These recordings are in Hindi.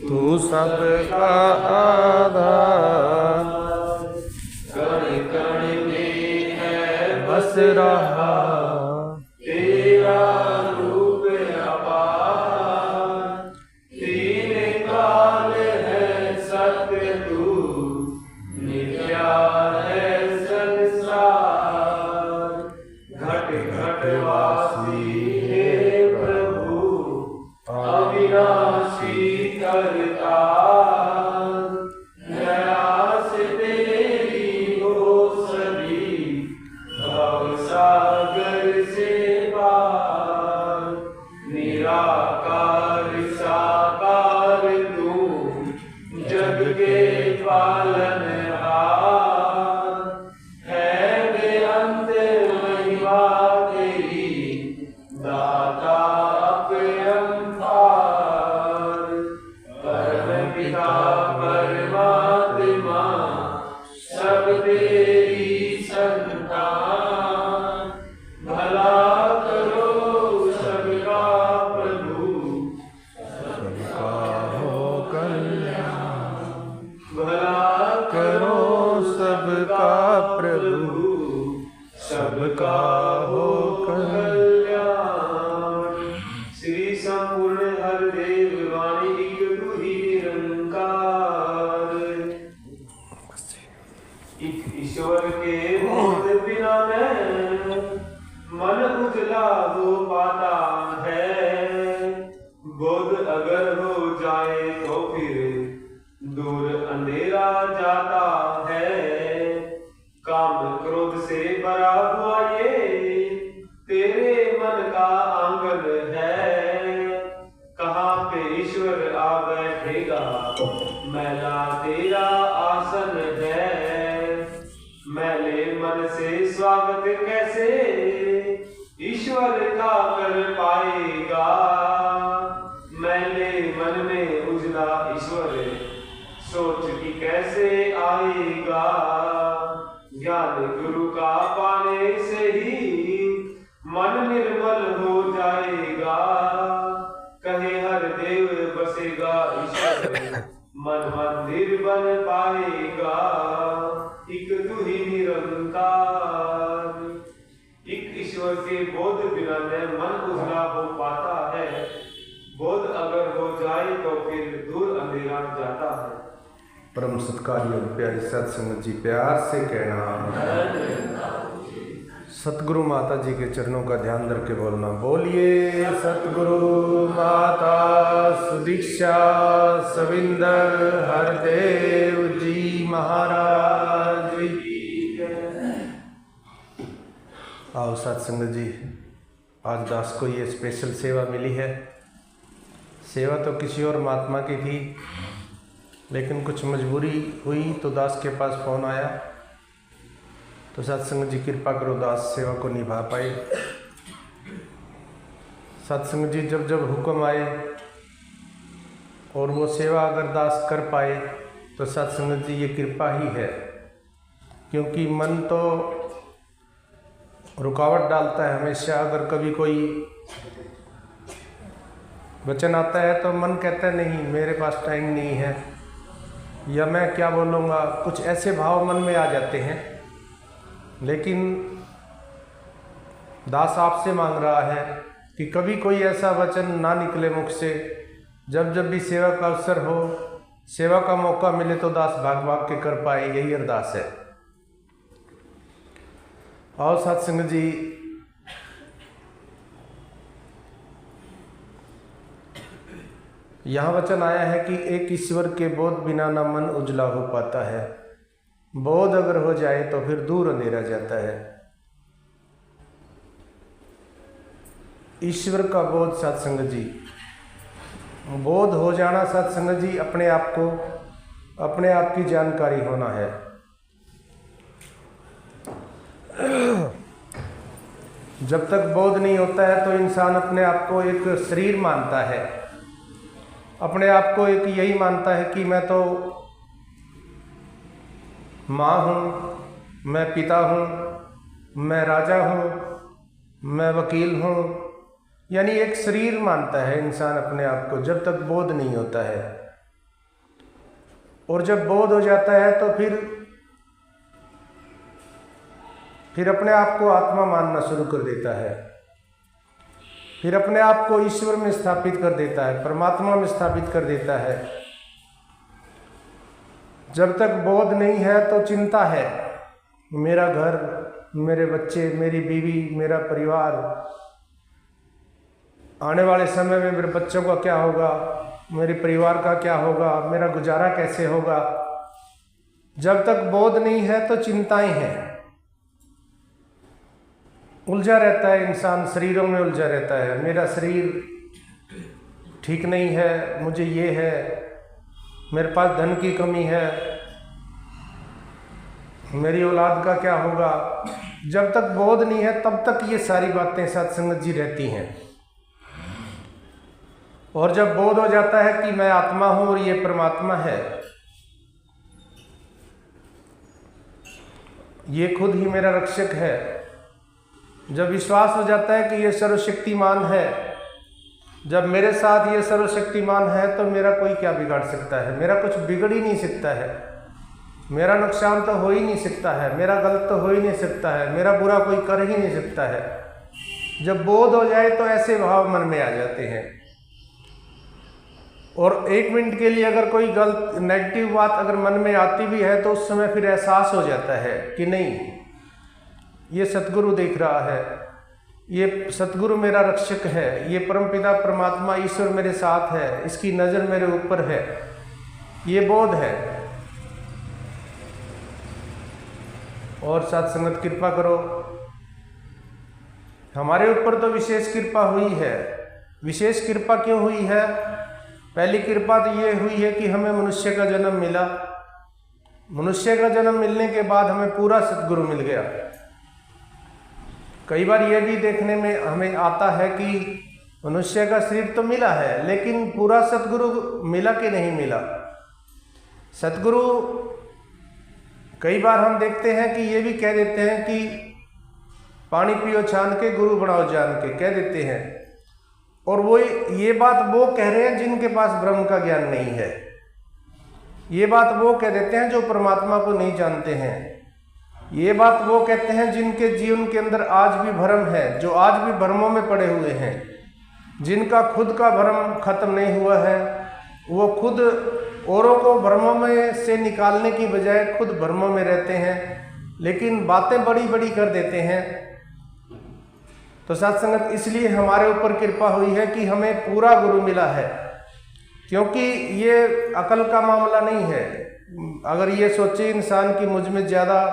तू सबका आधार, कण कण में है बस रहा तेरा रूप अपार। तीन काल है सत्य तू, मिथ्या है संसार। घट घट वासी हे प्रभु, अविनाशी करतार। दया से तेरी हो सभी, भव सागर से पार। निराकार साकार तू, जग के पालनहार। है बेअंत महिमा तेरी, दाता अपरंपार। परम पिता परमात्मा, सब तेरी संतान। भला करो सबका प्रभु, सबका हो कल्याण। भला करो सबका प्रभु, सबका हो कल्याण। श्री संपूर्ण हर देव वाणी एक तू ही निरंकार। ईश्वर के बोध बिना में मन उजला हो पाता है। बोध अगर हो जाए तो फिर दूर अंधेरा जाता है। काम क्रोध से भरा हुआ ये तेरे मन का आंगन है। कहाँ पे ईश्वर आ बैठेगा, मैला तेरा आसन है। मैले मन से स्वागत कैसे ईश्वर का कर पाएगा। मैले मन में उजला ईश्वर, सोच की कैसे आएगा। ज्ञान गुरु का पाने से ही मन निर्मल हो जाएगा। कहे हर देव बसेगा ईश्वर, मन मंदिर बन पाएगा। एक तू ही निरंकार। एक ईश्वर के बोध बिना में मन उजला हो पाता है। बोध अगर हो जाए तो फिर दूर अंधेरा जाता है। परम सत्कार योग प्यारी सत्संगत जी, प्यार से कहना सतगुरु माता जी के चरणों का ध्यान रख के बोलना। बोलिए सतगुरु माता सुदीक्षा सविंदर हरदेव जी महाराज की जय। आओ सत्संगत जी, आज दास को ये स्पेशल सेवा मिली है। सेवा तो किसी और महात्मा की थी, लेकिन कुछ मजबूरी हुई तो दास के पास फ़ोन आया। तो सत्संग जी कृपा करो, दास सेवा को निभा पाए। सत्संग जी जब जब हुक्म आए और वो सेवा अगर दास कर पाए तो सत्संग जी ये कृपा ही है। क्योंकि मन तो रुकावट डालता है हमेशा। अगर कभी कोई वचन आता है तो मन कहता है नहीं मेरे पास टाइम नहीं है, या मैं क्या बोलूँगा, कुछ ऐसे भाव मन में आ जाते हैं। लेकिन दास आपसे मांग रहा है कि कभी कोई ऐसा वचन ना निकले मुख से। जब जब भी सेवा का अवसर हो, सेवा का मौका मिले तो दास भाग भाग के कर पाए, यही अरदास है। और सत्संग जी यहाँ वचन आया है कि एक ईश्वर के बोध बिना ना मन उजला हो पाता है। बोध अगर हो जाए तो फिर दूर अंधेरा जाता है। ईश्वर का बोध सत्संग जी, बोध हो जाना सत्संग जी, अपने आप को, अपने आप की जानकारी होना है। जब तक बोध नहीं होता है तो इंसान अपने आप को एक शरीर मानता है, अपने आप को एक यही मानता है कि मैं तो माँ हूँ, मैं पिता हूँ, मैं राजा हूँ, मैं वकील हूँ। यानी एक शरीर मानता है इंसान अपने आप को जब तक बोध नहीं होता है, और जब बोध हो जाता है तो फिर अपने आप को आत्मा मानना शुरू कर देता है, फिर अपने आप को ईश्वर में स्थापित कर देता है, परमात्मा में स्थापित कर देता है। जब तक बोध नहीं है तो चिंता है, मेरा घर, मेरे बच्चे, मेरी बीवी, मेरा परिवार, आने वाले समय में मेरे बच्चों का क्या होगा, मेरे परिवार का क्या होगा, मेरा गुजारा कैसे होगा। जब तक बोध नहीं है तो चिंताएं हैं, उलझा रहता है इंसान, शरीरों में उलझा रहता है। मेरा शरीर ठीक नहीं है, मुझे ये है, मेरे पास धन की कमी है, मेरी औलाद का क्या होगा। जब तक बोध नहीं है तब तक ये सारी बातें सत्संगत जी रहती हैं। और जब बोध हो जाता है कि मैं आत्मा हूं और ये परमात्मा है, ये खुद ही मेरा रक्षक है, जब विश्वास हो जाता है कि ये सर्वशक्तिमान है, जब मेरे साथ ये सर्वशक्तिमान है तो मेरा कोई क्या बिगाड़ सकता है, मेरा कुछ बिगड़ ही नहीं सकता है, मेरा नुकसान तो हो ही नहीं सकता है, मेरा गलत तो हो ही नहीं सकता है, मेरा बुरा कोई कर ही नहीं सकता है। जब बोध हो जाए तो ऐसे भाव मन में आ जाते हैं। और एक मिनट के लिए अगर कोई गलत नेगेटिव बात अगर मन में आती भी है तो उस समय फिर एहसास हो जाता है कि नहीं, ये सतगुरु देख रहा है, ये सतगुरु मेरा रक्षक है, ये परमपिता परमात्मा ईश्वर मेरे साथ है, इसकी नज़र मेरे ऊपर है, ये बोध है। और सत्संगत कृपा करो, हमारे ऊपर तो विशेष कृपा हुई है। विशेष कृपा क्यों हुई है? पहली कृपा तो ये हुई है कि हमें मनुष्य का जन्म मिला। मनुष्य का जन्म मिलने के बाद हमें पूरा सतगुरु मिल गया। कई बार ये भी देखने में हमें आता है कि मनुष्य का शरीर तो मिला है लेकिन पूरा सतगुरु मिला कि नहीं मिला। सतगुरु कई बार हम देखते हैं कि ये भी कह देते हैं कि पानी पियो छान के, गुरु बनाओ जान के, कह देते हैं। और वो ये बात वो कह रहे हैं जिनके पास ब्रह्म का ज्ञान नहीं है। ये बात वो कह देते हैं जो परमात्मा को नहीं जानते हैं। ये बात वो कहते हैं जिनके जीवन के अंदर आज भी भ्रम है, जो आज भी भ्रमों में पड़े हुए हैं, जिनका खुद का भ्रम खत्म नहीं हुआ है। वो खुद औरों को भ्रमों में से निकालने की बजाय खुद भ्रमों में रहते हैं, लेकिन बातें बड़ी बड़ी कर देते हैं। तो सत्संगत इसलिए हमारे ऊपर कृपा हुई है कि हमें पूरा गुरु मिला है, क्योंकि ये अकल का मामला नहीं है। अगर ये सोचे इंसान कि मुझ में ज़्यादा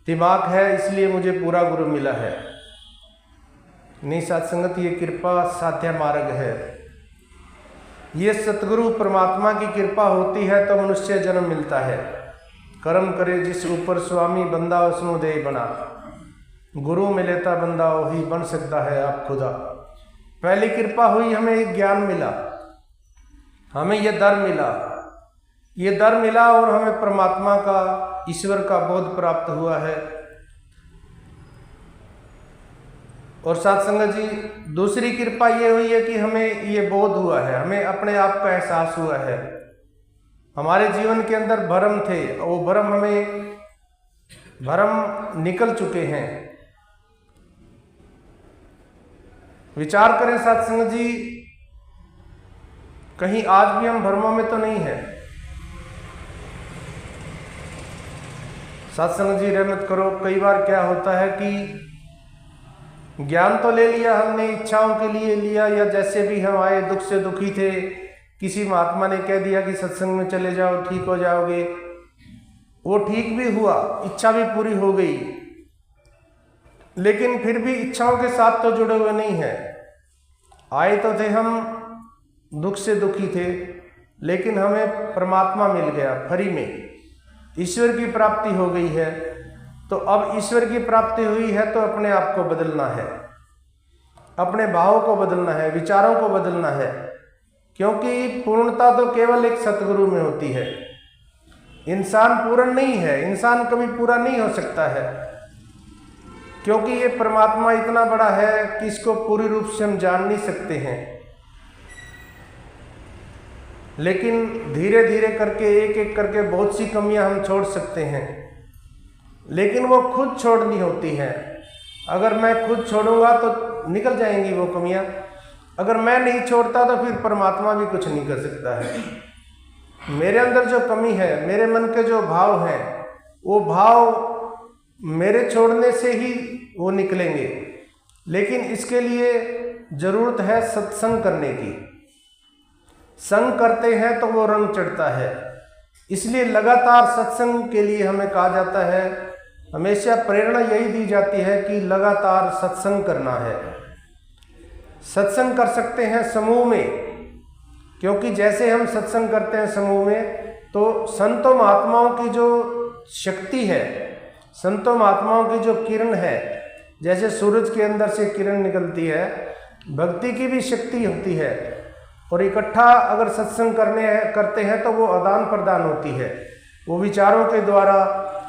दिमाग है इसलिए मुझे पूरा गुरु मिला है, नहीं सत्संगत, ये कृपा साध्य मार्ग है। ये सतगुरु परमात्मा की कृपा होती है तो मनुष्य जन्म मिलता है। कर्म करे जिस ऊपर स्वामी, बंदा उसनु दे बना। गुरु मिले ता बंदा वही बन सकता है आप खुदा। पहली कृपा हुई, हमें एक ज्ञान मिला, हमें यह दर मिला, ये दर मिला और हमें परमात्मा का, ईश्वर का बोध प्राप्त हुआ है। और सत्संगत जी दूसरी कृपा ये हुई है कि हमें ये बोध हुआ है, हमें अपने आप का एहसास हुआ है। हमारे जीवन के अंदर भ्रम थे, वो भ्रम निकल चुके हैं। विचार करें सत्संगत जी, कहीं आज भी हम भ्रमों में तो नहीं है। सत्संगत जी रहमत करो, कई बार क्या होता है कि ज्ञान तो ले लिया हमने, इच्छाओं के लिए लिया, या जैसे भी हम आए दुख से दुखी थे, किसी महात्मा ने कह दिया कि सत्संग में चले जाओ ठीक हो जाओगे, वो ठीक भी हुआ, इच्छा भी पूरी हो गई, लेकिन फिर भी इच्छाओं के साथ तो जुड़े हुए नहीं है। आए तो थे हम, दुख से दुखी थे, लेकिन हमें परमात्मा मिल गया फ्री में, ईश्वर की प्राप्ति हो गई है। तो अब ईश्वर की प्राप्ति हुई है तो अपने आप को बदलना है, अपने भाव को बदलना है, विचारों को बदलना है, क्योंकि पूर्णता तो केवल एक सतगुरु में होती है। इंसान पूर्ण नहीं है, इंसान कभी पूरा नहीं हो सकता है। क्योंकि ये परमात्मा इतना बड़ा है कि इसको पूरी रूप से हम जान नहीं सकते हैं, लेकिन धीरे धीरे करके एक एक करके बहुत सी कमियां हम छोड़ सकते हैं, लेकिन वो खुद छोड़नी होती हैं। अगर मैं खुद छोड़ूंगा तो निकल जाएंगी वो कमियां, अगर मैं नहीं छोड़ता तो फिर परमात्मा भी कुछ नहीं कर सकता है। मेरे अंदर जो कमी है, मेरे मन के जो भाव हैं, वो भाव मेरे छोड़ने से ही वो निकलेंगे, लेकिन इसके लिए जरूरत है सत्संग करने की। संग करते हैं तो वो रंग चढ़ता है, इसलिए लगातार सत्संग के लिए हमें कहा जाता है, हमेशा प्रेरणा यही दी जाती है कि लगातार सत्संग करना है। सत्संग कर सकते हैं समूह में, क्योंकि जैसे हम सत्संग करते हैं समूह में तो संतों महात्माओं की जो शक्ति है, संतों महात्माओं की जो किरण है, जैसे सूरज के अंदर से किरण निकलती है, भक्ति की भी शक्ति होती है, और इकट्ठा अगर सत्संग करते हैं तो वो आदान प्रदान होती है, वो विचारों के द्वारा,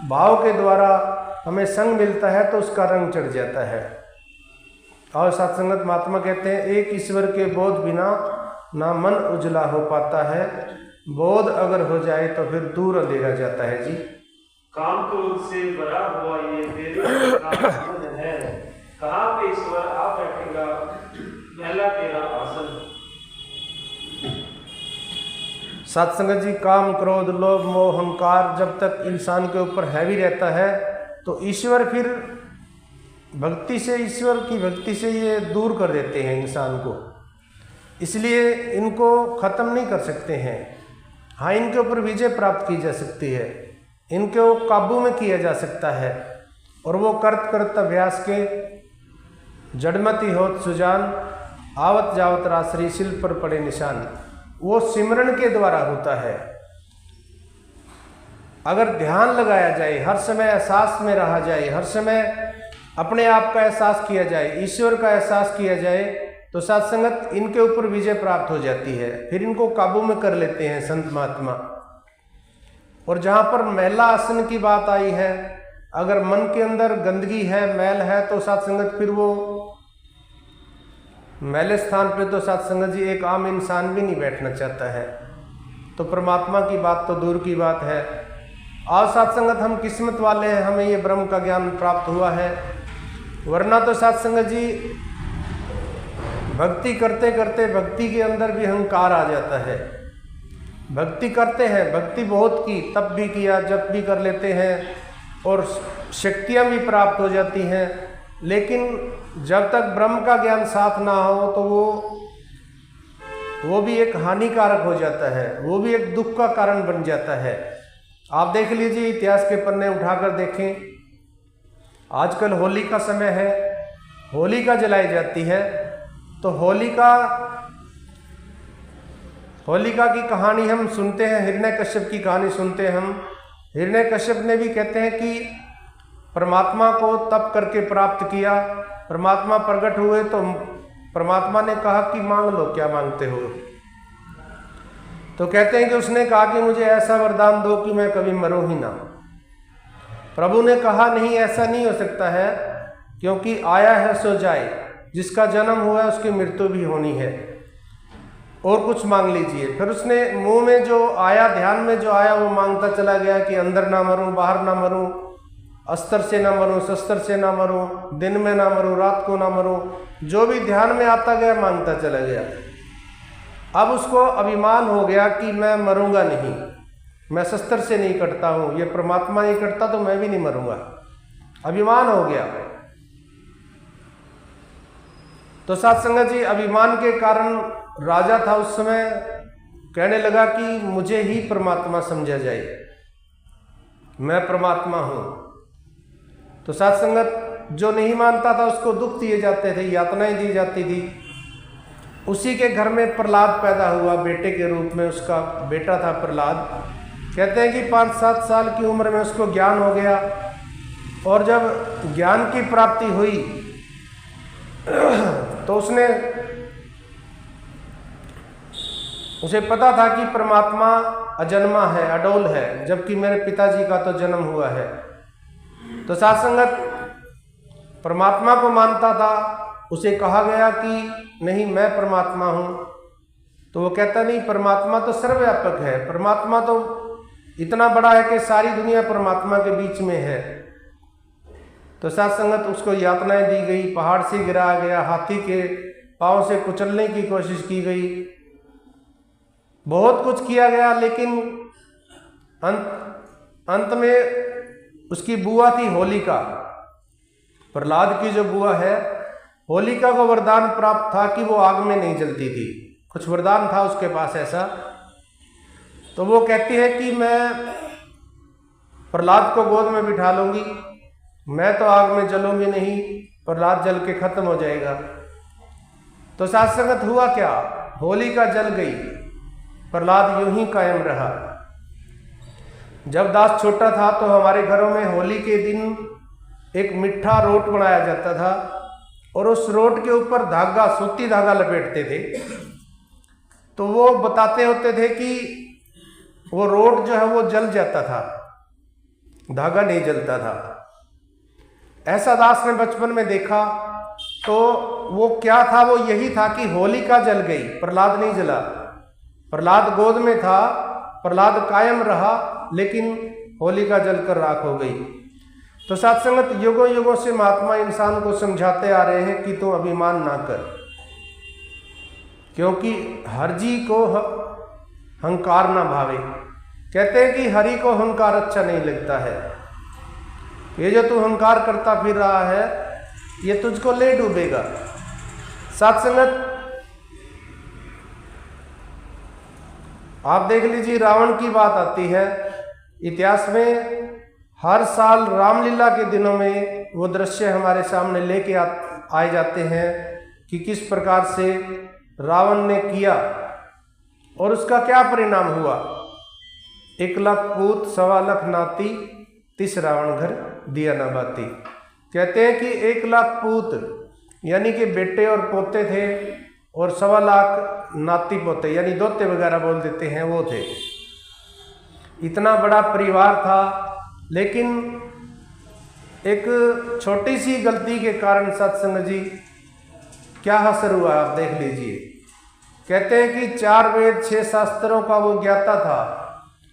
भाव के द्वारा हमें संग मिलता है तो उसका रंग चढ़ जाता है। और सत्संगत महात्मा कहते हैं, एक ईश्वर के बोध बिना ना मन उजला हो पाता है, बोध अगर हो जाए तो फिर दूर अंधेरा जाता है। जी, काम क्रोध से भरा हुआ ये तेरे मन है, कहाँ पे ईश्वर आ बैठेगा, महला तेरा आसन। सत्संगत जी, काम क्रोध लोभ मोह अहंकार जब तक इंसान के ऊपर हैवी रहता है तो ईश्वर फिर भक्ति से, ईश्वर की भक्ति से ये दूर कर देते हैं इंसान को, इसलिए इनको ख़त्म नहीं कर सकते हैं। हाँ, इनके ऊपर विजय प्राप्त की जा सकती है, इनको काबू में किया जा सकता है, और वो करत अभ्यास के जड़मति होत सुजान, आवत जावत रासरी शिल पर पड़े निशान, वो सिमरन के द्वारा होता है। अगर ध्यान लगाया जाए, हर समय एहसास में रहा जाए, हर समय अपने आप का एहसास किया जाए, ईश्वर का एहसास किया जाए, तो सत्संगत इनके ऊपर विजय प्राप्त हो जाती है, फिर इनको काबू में कर लेते हैं संत महात्मा। और जहाँ पर मैला आसन की बात आई है, अगर मन के अंदर गंदगी है, मैल है, तो सत्संगत फिर वो मैले स्थान पे तो सत्संगत जी एक आम इंसान भी नहीं बैठना चाहता है, तो परमात्मा की बात तो दूर की बात है। और सत्संगत हम किस्मत वाले हैं, हमें ये ब्रह्म का ज्ञान प्राप्त हुआ है, वरना तो सत्संगत जी भक्ति करते करते भक्ति के अंदर भी अहंकार आ जाता है। भक्ति करते हैं, भक्ति बहुत की, तब भी किया, जब भी कर लेते हैं, और शक्तियाँ भी प्राप्त हो जाती हैं, लेकिन जब तक ब्रह्म का ज्ञान साथ ना हो तो वो भी एक हानिकारक हो जाता है, वो भी एक दुख का कारण बन जाता है। आप देख लीजिए, इतिहास के पन्ने उठाकर देखें, आजकल होली का समय है, होलिका जलाई जाती है, तो होलिका की कहानी हम सुनते हैं, हिरण्यकश्यप की कहानी सुनते हैं हम। हिरण्यकश्यप ने भी कहते हैं कि परमात्मा को तप करके प्राप्त किया, परमात्मा प्रकट हुए तो परमात्मा ने कहा कि मांग लो, क्या मांगते हो। तो कहते हैं कि उसने कहा कि मुझे ऐसा वरदान दो कि मैं कभी मरूं ही ना। प्रभु ने कहा नहीं, ऐसा नहीं हो सकता है, क्योंकि आया है सो जाए, जिसका जन्म हुआ है उसकी मृत्यु भी होनी है, और कुछ मांग लीजिए। फिर उसने मुंह में जो आया, ध्यान में जो आया, वो मांगता चला गया कि अंदर ना मरूं, बाहर ना मरूं, अस्त्र से ना मरूं, शस्त्र से ना मरूं, दिन में ना मरूं, रात को ना मरूं, जो भी ध्यान में आता गया मांगता चला गया। अब उसको अभिमान हो गया कि मैं मरूंगा नहीं, मैं शस्त्र से नहीं कटता हूं, ये परमात्मा नहीं कटता तो मैं भी नहीं मरूंगा, अभिमान हो गया। तो सत्संगत जी, अभिमान के कारण राजा था उस समय, कहने लगा कि मुझे ही परमात्मा समझा जाए, मैं परमात्मा हूं। तो सत्संगत जो नहीं मानता था उसको दुख दिए जाते थे, यातनाएं दी जाती थी। उसी के घर में प्रहलाद पैदा हुआ, बेटे के रूप में, उसका बेटा था प्रहलाद। कहते हैं कि 5-7 साल की उम्र में उसको ज्ञान हो गया, और जब ज्ञान की प्राप्ति हुई तो उसे पता था कि परमात्मा अजन्मा है, अडोल है, जबकि मेरे पिताजी का तो जन्म हुआ है। तो सत्संगत परमात्मा को मानता था, उसे कहा गया कि नहीं मैं परमात्मा हूँ, तो वो कहता नहीं, परमात्मा तो सर्वव्यापक है, परमात्मा तो इतना बड़ा है कि सारी दुनिया परमात्मा के बीच में है। तो साथ संगत उसको यातनाएं दी गई, पहाड़ से गिराया गया, हाथी के पांव से कुचलने की कोशिश की गई, बहुत कुछ किया गया, लेकिन अंत में उसकी बुआ थी होलिका, प्रहलाद की जो बुआ है, होलिका को वरदान प्राप्त था कि वो आग में नहीं जलती थी, कुछ वरदान था उसके पास ऐसा। तो वो कहती है कि मैं प्रहलाद को गोद में बिठा लूंगी, मैं तो आग में जलूंगी नहीं, प्रहलाद जल के खत्म हो जाएगा। तो साथ संगत हुआ क्या, होलिका जल गई, प्रहलाद यूं ही कायम रहा। जब दास छोटा था तो हमारे घरों में होली के दिन एक मीठा रोट बनाया जाता था और उस रोट के ऊपर धागा, सूती धागा लपेटते थे। तो वो बताते होते थे कि वो रोट जो है वो जल जाता था, धागा नहीं जलता था। ऐसा दास ने बचपन में देखा। तो वो क्या था, वो यही था कि होलिका जल गई, प्रहलाद नहीं जला। प्रहलाद गोद में था, प्रहलाद कायम रहा, लेकिन होलिका जलकर राख हो गई। तो साथ संगत युगों युगों से महात्मा इंसान को समझाते आ रहे हैं कि तुम अभिमान ना कर, क्योंकि हर जी को हंकार ना भावे। कहते हैं कि हरि को हंकार अच्छा नहीं लगता है, ये जो तू हंकार करता फिर रहा है ये तुझको ले डूबेगा। साथ संगत आप देख लीजिए, रावण की बात आती है इतिहास में, हर साल रामलीला के दिनों में वो दृश्य हमारे सामने लेके आए जाते हैं कि किस प्रकार से रावण ने किया और उसका क्या परिणाम हुआ। 1 लाख पूत 1.25 लाख नाती, 30 रावण घर दिया ना बाती। कहते हैं कि 1 लाख पूत यानी कि बेटे और पोते थे, और 1.25 लाख नाती पोते यानी दोते वगैरह बोल देते हैं वो थे। इतना बड़ा परिवार था, लेकिन एक छोटी सी गलती के कारण सत्संग जी क्या असर हुआ आप देख लीजिए। कहते हैं कि 4 वेद 6 शास्त्रों का वो ज्ञाता था,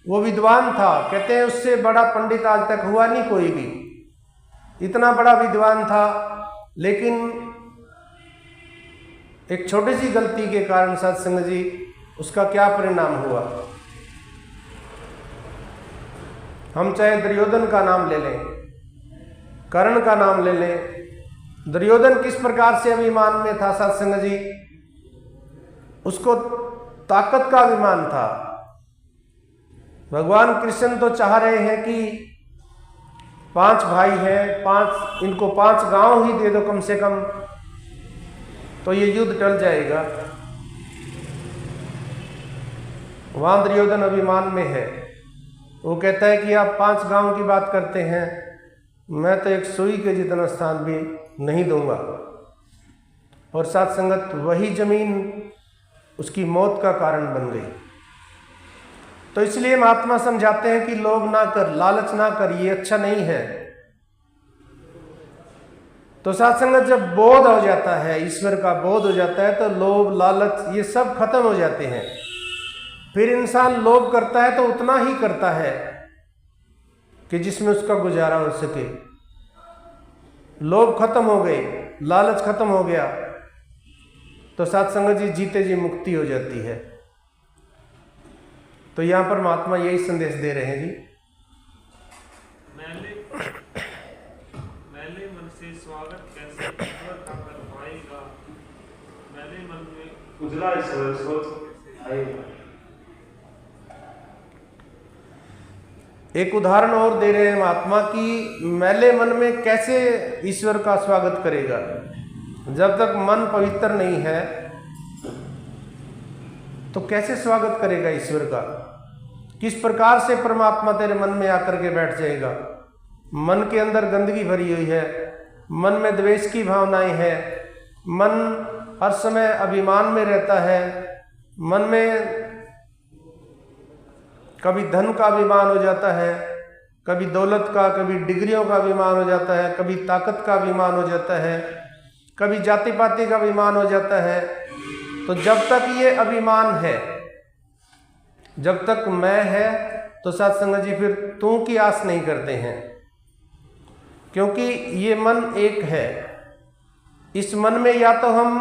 वो विद्वान था। कहते हैं उससे बड़ा पंडित आज तक हुआ नहीं कोई भी, इतना बड़ा विद्वान था, लेकिन एक छोटी सी गलती के कारण सत्संग जी उसका क्या परिणाम हुआ। हम चाहे दुर्योधन का नाम ले लें, कर्ण का नाम ले लें। दुर्योधन किस प्रकार से अभिमान में था सत्संग जी, उसको ताकत का अभिमान था। भगवान कृष्ण तो चाह रहे हैं कि 5 भाई हैं, 5 इनको 5 गांव ही दे दो कम से कम, तो ये युद्ध टल जाएगा। वहां दुर्योधन अभिमान में है, वो कहता है कि आप 5 गांव की बात करते हैं, मैं तो एक सुई के जितना स्थान भी नहीं दूंगा। और साथ संगत वही जमीन उसकी मौत का कारण बन गई। तो इसलिए महात्मा समझाते हैं कि लोभ ना कर, लालच ना कर, ये अच्छा नहीं है। तो साथ संगत जब बोध हो जाता है, ईश्वर का बोध हो जाता है, तो लोभ लालच ये सब खत्म हो जाते हैं। फिर इंसान लोभ करता है तो उतना ही करता है कि जिसमें उसका गुजारा हो सके। लोभ खत्म हो गए, लालच खत्म हो गया, तो साथ संगत जी जीते जी मुक्ति हो जाती है। तो यहां पर महात्मा यही संदेश दे रहे हैं जी, मैले मन से स्वागत कैसे ईश्वर का कर पाएगा, मैले मन में उजला ईश्वर सोच आएगा। एक उदाहरण और दे रहे हैं महात्मा कि मैले मन में कैसे ईश्वर का स्वागत करेगा। जब तक मन पवित्र नहीं है तो कैसे स्वागत करेगा ईश्वर का। किस प्रकार से परमात्मा तेरे मन में आकर के बैठ जाएगा। मन के अंदर गंदगी भरी हुई है, मन में द्वेष की भावनाएं हैं, मन हर समय अभिमान में रहता है, मन में कभी धन का अभिमान हो जाता है, कभी दौलत का, कभी डिग्रियों का अभिमान हो जाता है, कभी ताकत का अभिमान हो जाता है, कभी जाति पाति का अभिमान हो जाता है। तो जब तक ये अभिमान है, जब तक मैं है, तो साध संगत जी फिर तू की आस नहीं करते हैं, क्योंकि ये मन एक है। इस मन में या तो हम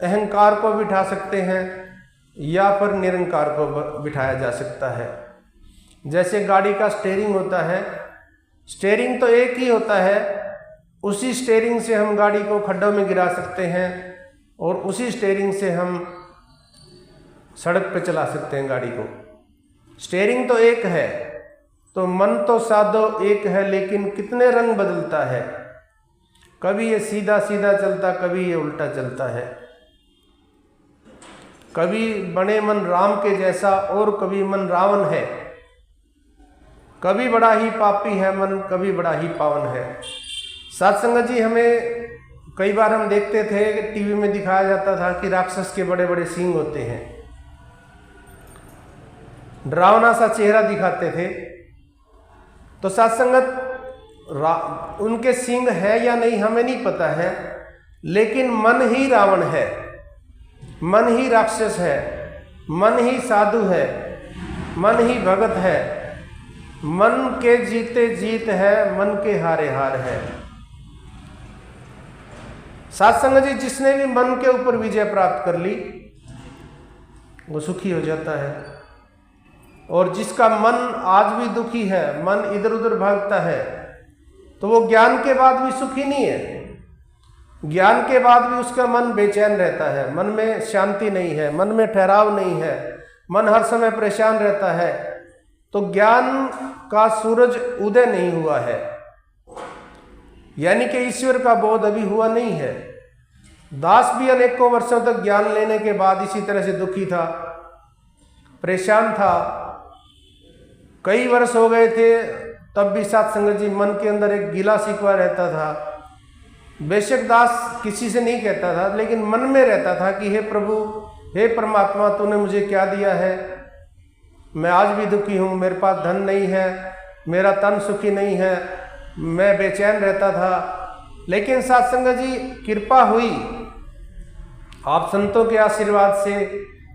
अहंकार को बिठा सकते हैं या फिर निरंकार को बिठाया जा सकता है। जैसे गाड़ी का स्टीयरिंग होता है, स्टीयरिंग तो एक ही होता है, उसी स्टीयरिंग से हम गाड़ी को खड्डों में गिरा सकते हैं और उसी स्टीयरिंग से हम सड़क पे चला सकते हैं गाड़ी को। स्टीयरिंग तो एक है, तो मन तो साधो एक है, लेकिन कितने रंग बदलता है। कभी ये सीधा सीधा चलता, कभी ये उल्टा चलता है। कभी बने मन राम के जैसा और कभी मन रावण है। कभी बड़ा ही पापी है मन, कभी बड़ा ही पावन है। साध संगत जी, हमें कई बार हम देखते थे कि टीवी में दिखाया जाता था कि राक्षस के बड़े बड़े सींग होते हैं, डरावना सा चेहरा दिखाते थे। तो साध संगत, उनके सींग है या नहीं हमें नहीं पता है, लेकिन मन ही रावण है, मन ही राक्षस है, मन ही साधु है, मन ही भगत है, मन के जीते जीत है, मन के हारे हार है। साध संगत जी, जिसने भी मन के ऊपर विजय प्राप्त कर ली वो सुखी हो जाता है, और जिसका मन आज भी दुखी है, मन इधर उधर भागता है, तो वो ज्ञान के बाद भी सुखी नहीं है। ज्ञान के बाद भी उसका मन बेचैन रहता है, मन में शांति नहीं है, मन में ठहराव नहीं है, मन हर समय परेशान रहता है। तो ज्ञान का सूरज उदय नहीं हुआ है, यानी कि ईश्वर का बोध अभी हुआ नहीं है। दास भी अनेकों वर्षों तक ज्ञान लेने के बाद इसी तरह से दुखी था, परेशान था। कई वर्ष हो गए थे, तब भी साध संगत जी मन के अंदर एक गिला शिकवा रहता था। बेशक दास किसी से नहीं कहता था, लेकिन मन में रहता था कि हे प्रभु, हे परमात्मा, तूने मुझे क्या दिया है। मैं आज भी दुखी हूँ, मेरे पास धन नहीं है, मेरा तन सुखी नहीं है, मैं बेचैन रहता था। लेकिन साध संगत जी, कृपा हुई, आप संतों के आशीर्वाद से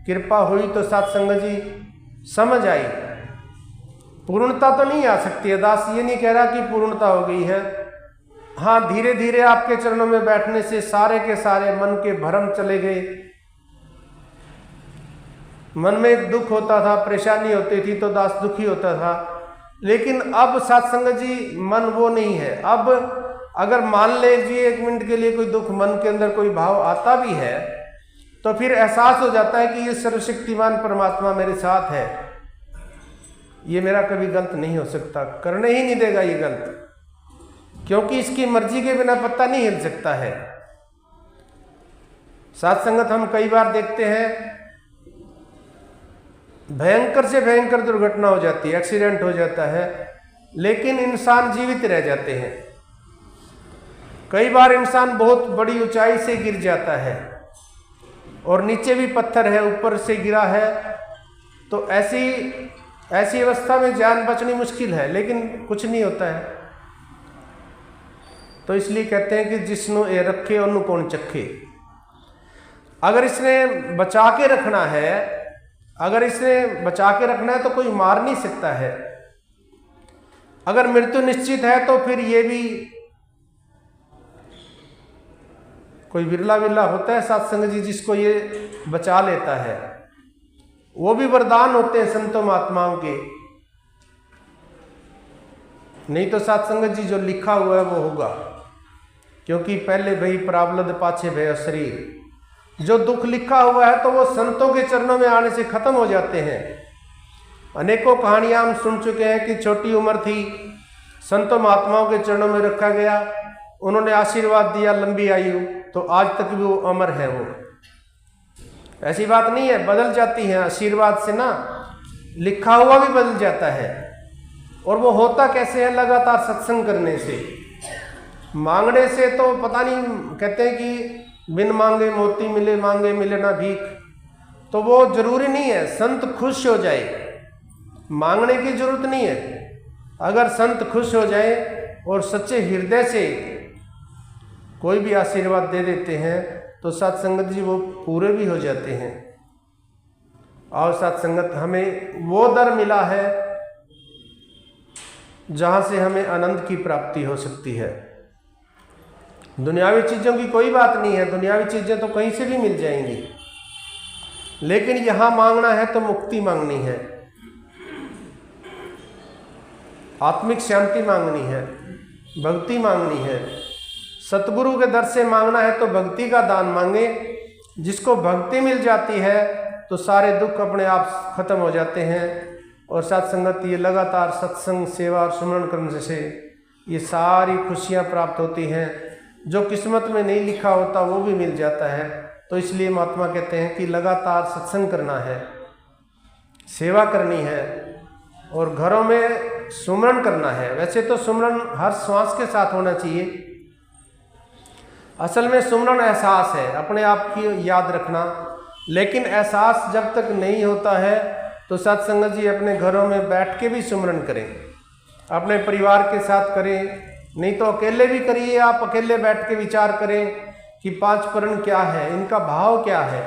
कृपा हुई तो साध संगत जी समझ आई। पूर्णता तो नहीं आ सकती है, दास ये नहीं कह रहा कि पूर्णता हो गई है। हाँ, धीरे धीरे आपके चरणों में बैठने से सारे के सारे मन के भ्रम चले गए। मन में एक दुख होता था, परेशानी होती थी तो दास दुखी होता था। लेकिन अब साध संगत जी मन वो नहीं है। अब अगर मान लीजिए 1 मिनट के लिए कोई दुख मन के अंदर कोई भाव आता भी है, तो फिर एहसास हो जाता है कि ये सर्वशक्तिमान परमात्मा मेरे साथ है, ये मेरा कभी गलत नहीं हो सकता, करने ही नहीं देगा ये गलत, क्योंकि इसकी मर्जी के बिना पत्ता नहीं हिल सकता है। साध संगत, हम कई बार देखते हैं भयंकर से भयंकर दुर्घटना हो जाती है, एक्सीडेंट हो जाता है, लेकिन इंसान जीवित रह जाते हैं। कई बार इंसान बहुत बड़ी ऊंचाई से गिर जाता है और नीचे भी पत्थर है, ऊपर से गिरा है, तो ऐसी अवस्था में जान बचनी मुश्किल है, लेकिन कुछ नहीं होता है। तो इसलिए कहते हैं कि जिसनु ए रखे ओनु कौन चखे। अगर इसने बचा के रखना है, अगर इसे बचा के रखना है तो कोई मार नहीं सकता है। अगर मृत्यु निश्चित है तो फिर ये भी कोई विरला होता है साध संगत जी जिसको ये बचा लेता है। वो भी वरदान होते हैं संतों महात्माओं के, नहीं तो साध संगत जी जो लिखा हुआ है वो होगा, क्योंकि पहले भई प्रावलद पाछे भय शरीर। जो दुख लिखा हुआ है तो वो संतों के चरणों में आने से खत्म हो जाते हैं। अनेकों कहानियां हम सुन चुके हैं कि छोटी उम्र थी, संतों महात्माओं के चरणों में रखा गया, उन्होंने आशीर्वाद दिया लंबी आयु, तो आज तक भी वो अमर है। वो ऐसी बात नहीं है, बदल जाती है आशीर्वाद से ना, लिखा हुआ भी बदल जाता है। और वो होता कैसे है? लगातार सत्संग करने से। मांगने से तो पता नहीं, कहते हैं कि बिन मांगे मोती मिले, मांगे मिले ना भीख। तो वो जरूरी नहीं है संत खुश हो जाए, मांगने की जरूरत नहीं है। अगर संत खुश हो जाए और सच्चे हृदय से कोई भी आशीर्वाद दे देते हैं तो साथ संगत जी वो पूरे भी हो जाते हैं। और साथ संगत हमें वो दर मिला है जहाँ से हमें आनंद की प्राप्ति हो सकती है। दुनियावी चीज़ों की कोई बात नहीं है, दुनियावी चीज़ें तो कहीं से भी मिल जाएंगी, लेकिन यहाँ मांगना है तो मुक्ति मांगनी है, आत्मिक शांति मांगनी है, भक्ति मांगनी है। सतगुरु के दर से मांगना है तो भक्ति का दान मांगे। जिसको भक्ति मिल जाती है तो सारे दुख अपने आप खत्म हो जाते हैं। और साथ संगत ये लगातार सत्संग सेवा और सुमरण करने से ये सारी खुशियाँ प्राप्त होती हैं। जो किस्मत में नहीं लिखा होता वो भी मिल जाता है। तो इसलिए महात्मा कहते हैं कि लगातार सत्संग करना है, सेवा करनी है और घरों में सुमरण करना है। वैसे तो सुमरण हर श्वास के साथ होना चाहिए, असल में सुमरण एहसास है, अपने आप की याद रखना। लेकिन एहसास जब तक नहीं होता है तो सत्संग जी अपने घरों में बैठ के भी सुमरण करें, अपने परिवार के साथ करें, नहीं तो अकेले भी करिए। आप अकेले बैठ के विचार करें कि 5 परण क्या है, इनका भाव क्या है।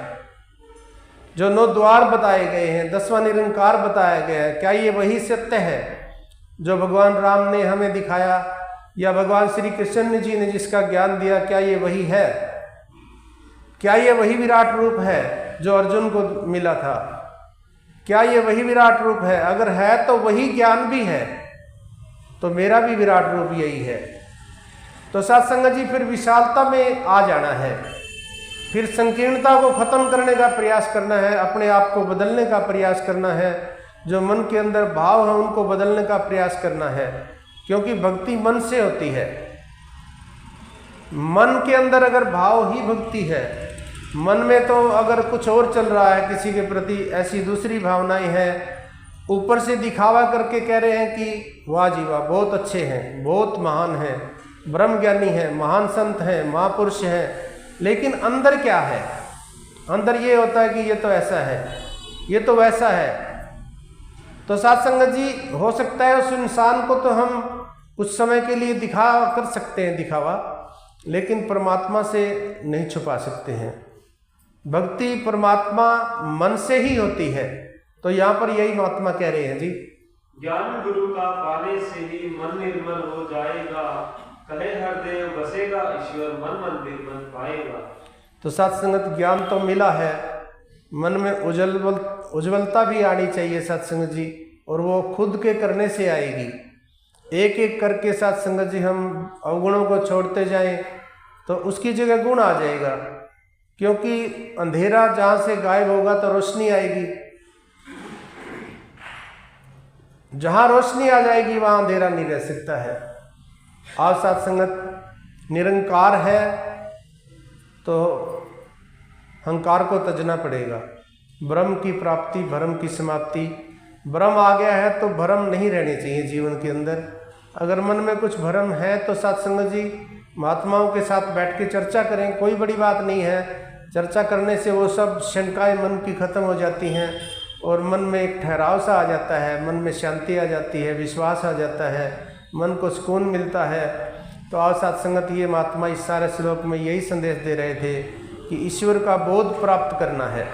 जो 9 द्वार बताए गए हैं, 10वां निरंकार बताया गया है, क्या ये वही सत्य है जो भगवान राम ने हमें दिखाया या भगवान श्री कृष्ण जी ने जिसका ज्ञान दिया, क्या ये वही है? क्या ये वही विराट रूप है जो अर्जुन को मिला था? क्या ये वही विराट रूप है? अगर है तो वही ज्ञान भी है, तो मेरा भी विराट रूप यही है। तो सत्संग जी फिर विशालता में आ जाना है, फिर संकीर्णता को खत्म करने का प्रयास करना है, अपने आप को बदलने का प्रयास करना है, जो मन के अंदर भाव है उनको बदलने का प्रयास करना है। क्योंकि भक्ति मन से होती है। मन के अंदर अगर भाव ही भक्ति है, मन में तो अगर कुछ और चल रहा है, किसी के प्रति ऐसी दूसरी भावनाएं हैं, ऊपर से दिखावा करके कह रहे हैं कि वाह जी वाह बहुत अच्छे हैं, बहुत महान हैं, ब्रह्म ज्ञानी हैं, महान संत हैं, महापुरुष हैं, लेकिन अंदर क्या है? अंदर ये होता है कि ये तो ऐसा है, ये तो वैसा है। तो साथ संगत जी हो सकता है उस इंसान को तो हम कुछ समय के लिए दिखा कर सकते हैं दिखावा, लेकिन परमात्मा से नहीं छुपा सकते हैं। भक्ति परमात्मा मन से ही होती है। तो यहाँ पर यही महात्मा कह रहे हैं जी, ज्ञान गुरु का पाने से ही मन निर्मल हो जाएगा, कहे हर देव बसेगा ईश्वर, मन मंदिर बन पाएगा। तो सत्संगत ज्ञान तो मिला है, मन में उज्ज्वलता भी आनी चाहिए सत्संग जी, और वो खुद के करने से आएगी। एक एक करके सत्संग जी हम अवगुणों को छोड़ते जाएं तो उसकी जगह गुण आ जाएगा। क्योंकि अंधेरा जहाँ से गायब होगा तो रोशनी आएगी, जहाँ रोशनी आ जाएगी वहाँ अंधेरा नहीं रह सकता है। और सत्संगत निरंकार है तो अहंकार को तजना पड़ेगा। ब्रह्म की प्राप्ति, भ्रम की समाप्ति। भ्रम आ गया है तो भ्रम नहीं रहने चाहिए जीवन के अंदर। अगर मन में कुछ भ्रम है तो सत्संग जी महात्माओं के साथ बैठ के चर्चा करें, कोई बड़ी बात नहीं है। चर्चा करने से वो सब शंकाएं मन की खत्म हो जाती हैं और मन में एक ठहराव सा आ जाता है, मन में शांति आ जाती है, विश्वास आ जाता है, मन को सुकून मिलता है। तो आज सत्संगत ये महात्मा इस सारे श्लोक में यही संदेश दे रहे थे कि ईश्वर का बोध प्राप्त करना है।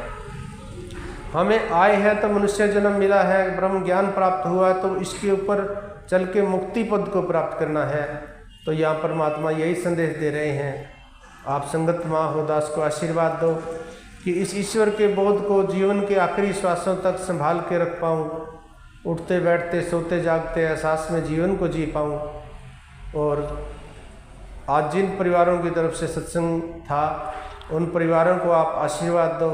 हमें आए हैं तो मनुष्य जन्म मिला है, ब्रह्म ज्ञान प्राप्त हुआ, तो इसके ऊपर चल के मुक्ति पद को प्राप्त करना है। तो यहाँ पर महात्मा यही संदेश दे रहे हैं। आप संगत माँ हो दास को आशीर्वाद दो कि इस ईश्वर के बोध को जीवन के आखिरी श्वासों तक संभाल के रख पाऊँ, उठते बैठते सोते जागते एहसास में जीवन को जी पाऊँ। और आज जिन परिवारों की तरफ से सत्संग था उन परिवारों को आप आशीर्वाद दो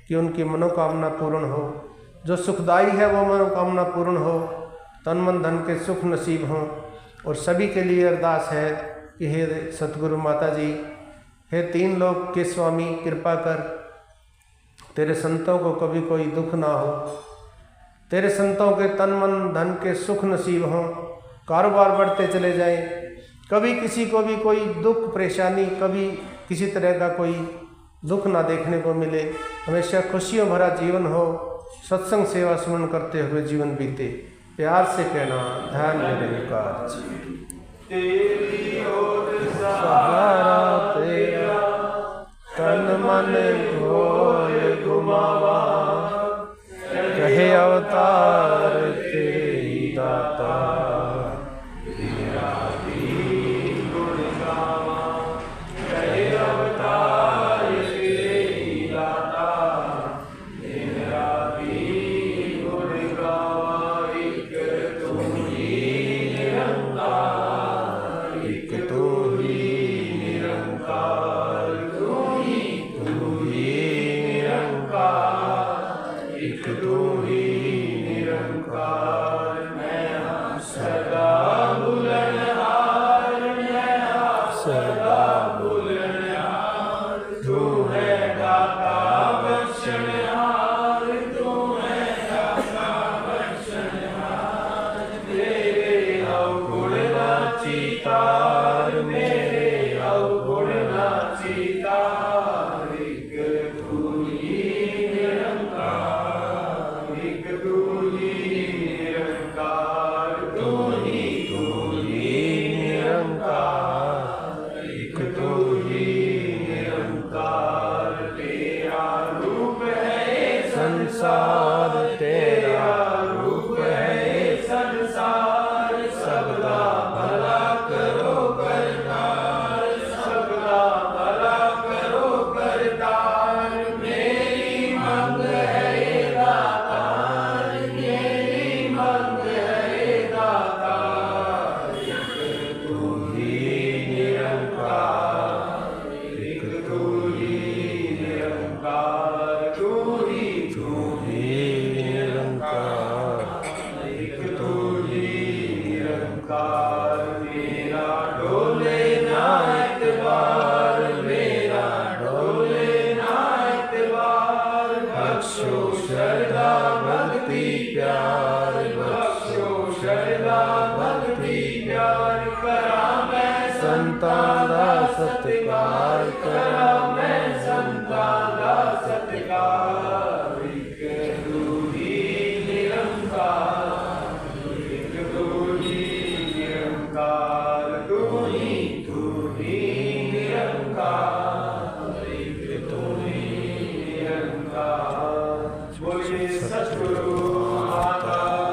कि उनकी मनोकामना पूर्ण हो, जो सुखदायी है वो मनोकामना पूर्ण हो, तन मन धन के सुख नसीब हों। और सभी के लिए अरदास है कि हे सतगुरु माता जी, हे 3 लोक के स्वामी, कृपा कर, तेरे संतों को कभी कोई दुख ना हो, तेरे संतों के तन मन धन के सुख नसीब हों, कारोबार बढ़ते चले जाएं, कभी किसी को भी कोई दुख परेशानी, कभी किसी तरह का कोई दुख ना देखने को मिले, हमेशा खुशियों भरा जीवन हो, सत्संग सेवा सुमन करते हुए जीवन बीते। प्यार से कहना धन निरंकार जी। तेरी ओर सहारा तेरा तन मन ढोल घुमावा, कहे अवतार तेरी दाता, तेरा भी गुण गावा, कहे अवतार तेरी दाता, तेरा भी गुण गावा। एक तू ही निरंकार, एक तू ही निरंकार, तू ही निरंकार, एक तू ही निरंकार। मैं हाँ सदा बुलंदहार, मैं हाँ सदा बुलंदहार, तू है दाता बख्शनहार, तू है दाता बख्शनहार। तेरे अवगुण ना चितार, मेरे अवगुण ना चितार, एक तू ही निरंकार, एक तू ही निरंकार, तू ही निरंकार, एक तू ही निरंकार। तेरा रूप है संसार तेरा रूप है संसार, सबका भला करो करतार, सबका भला करो करतार। मेरी मंग है दातार, मेरी मंग है दातार, एक तू ही निरंकार, एक तू ही निरंकार, तू ही निरंकार, एक तू ही निरंकार। मेरा डोले ना एतबार, मेरा डोले ना एतबार, बख्शो श्रद्धा भक्ति प्यार, बख्शो श्रद्धा भक्ति प्यार। करा मैं संतान दा सत्कार, करा मैं संतान दा सत्कार। एक तू ही निरंकार, एक तू ही निरंकार, तू ही निरंकार।